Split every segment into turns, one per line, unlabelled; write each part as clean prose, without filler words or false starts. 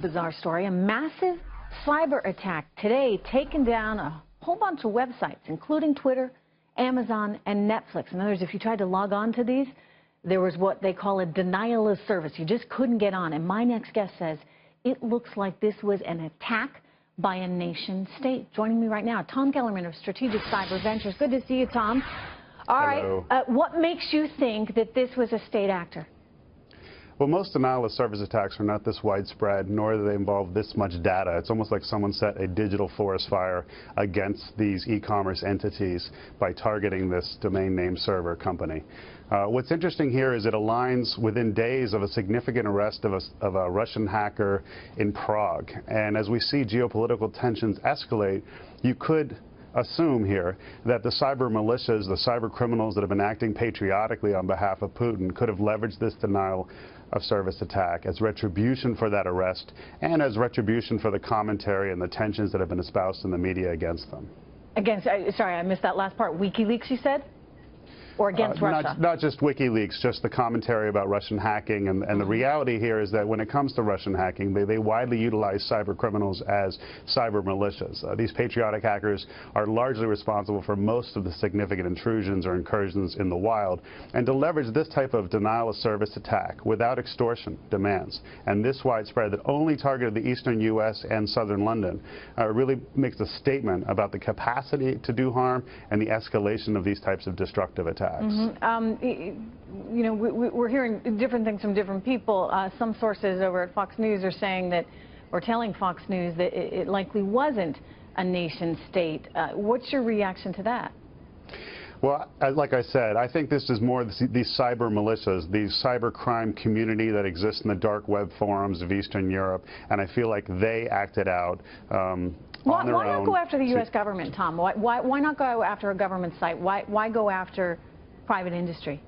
Bizarre story, a massive cyber attack today taking down a whole bunch of websites, including Twitter, Amazon, and Netflix. In other words, if you tried to log on to these, there was what they call a denial of service. You just couldn't get on. And my next guest says it looks like this was an attack by a nation state. Joining me right now, Tom Kellerman of Strategic Cyber Ventures. Good to see you, Tom. All
Hello.
right, what makes you think that this was a state actor?
Well, most denial of service attacks are not this widespread, nor do they involve this much data. It's almost like someone set a digital forest fire against these e-commerce entities by targeting this domain name server company. What's interesting here is it aligns within days of a significant arrest of a Russian hacker in Prague. And as we see geopolitical tensions escalate, you could assume here that the cyber militias, the cyber criminals that have been acting patriotically on behalf of Putin could have leveraged this denial of service attack as retribution for that arrest and as retribution for the commentary and the tensions that have been espoused in the media against them.
Sorry, I missed that last part. WikiLeaks, you said? Or against Russia?
Not just WikiLeaks, just the commentary about Russian hacking. And the reality here is that when it comes to Russian hacking, they widely utilize cyber criminals as cyber militias. These patriotic hackers are largely responsible for most of the significant intrusions or incursions in the wild. And to leverage this type of denial of service attack without extortion demands, and this widespread that only targeted the eastern U.S. and southern London, really makes a statement about the capacity to do harm and the escalation of these types of destructive attacks.
You know, we're hearing different things from different people. Some sources over at Fox News are saying that, or telling Fox News that it likely wasn't a nation state. What's your reaction to that?
Well, like I said, I think this is more these cyber militias, these cyber crime community that exists in the dark web forums of Eastern Europe, and I feel like they acted out
Why not go after the U.S. government, Tom? Why not go after a government site? Why go after private industry?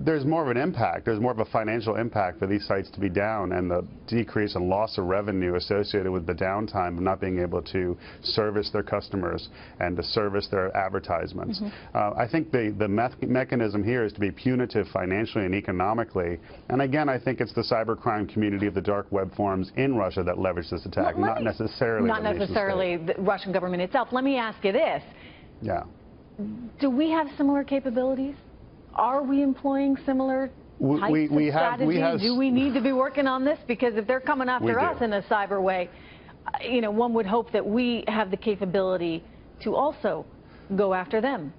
There's more of an impact. There's more of a financial impact for these sites to be down, and the decrease in loss of revenue associated with the downtime of not being able to service their customers and to service their advertisements. I think the mechanism here is to be punitive financially and economically. And again, I think it's the cybercrime community of the dark web forums in Russia that leveraged this attack, not necessarily
the Russian government itself. Let me ask you this.
Yeah.
Do we have similar capabilities? Are we employing similar types of strategies? Do we need to be working on this? Because if they're coming after us in a cyber way, you know, one would hope that we have the capability to also go after them.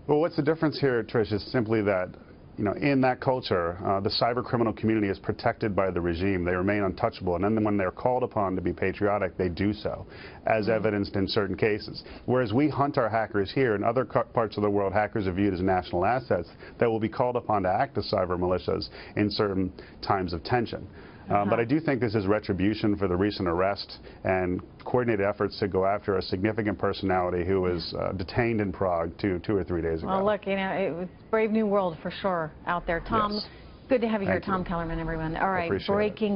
Well, what's the difference here, Trish, is simply that, you know, in that culture, the cyber criminal community is protected by the regime. They remain untouchable. And then when they're called upon to be patriotic, they do so, as evidenced in certain cases. Whereas we hunt our hackers here, in other parts of the world, hackers are viewed as national assets that will be called upon to act as cyber militias in certain times of tension. But I do think this is retribution for the recent arrest and coordinated efforts to go after a significant personality who was detained in Prague two or 3 days ago.
Well, look, you know, it was a brave new world for sure out there. Tom,
yes.
Good to have you
Thank
here.
you.
Tom Kellerman, everyone. All right,
breaking.